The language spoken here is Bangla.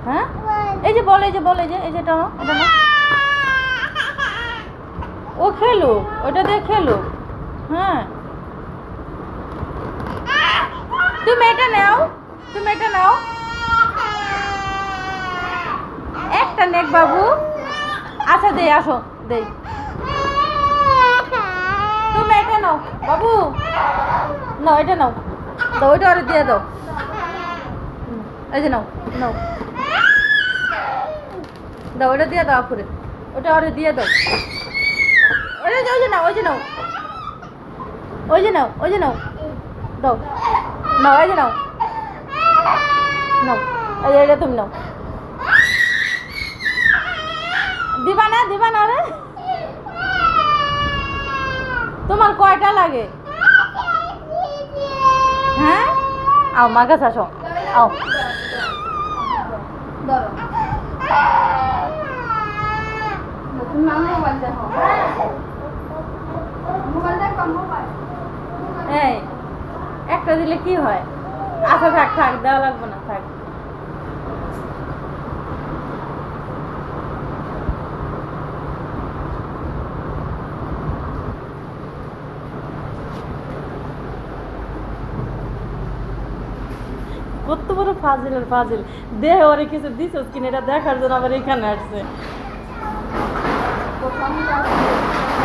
হ্যাঁ এই যে বল, এই যে বল, এই যে এটা নাও, এটা নাও। ও খেলুক, ওটা দিয়ে খেলুক। হ্যাঁ তুমি এটা নাও, তুমি এটা নাও। একটা নেক বাবু। আচ্ছা দে, আসো দে। তুমি এটা নাও বাবু, নাও এটা নাও, দাও ওইটা আরে দিয়ে দাও। এই যে নাও, নাও দাও, ওইটা দিয়ে দাও করে, ওটা আরে দিয়ে দাও। ওই যে নাও, ওই যে নাও, ওই যে নাও, ওই যে নাও, দাও নাও, এই যে নাও, নাও এই যে এটা তুমি নাও। দিবা না, দিবা না রে। তোমার কয়টা লাগে? হ্যাঁ আও মার কাছে আসো, আও। এই একটা দিলে কি হয়? আচ্ছা থাক থাক, দেওয়া লাগবে না, থাক। কত বড় ফাজিলের ফাজিল, দেহ ওরে কিছু দিছস কিনা এটা দেখার জন্য আবার এখানে আসছে।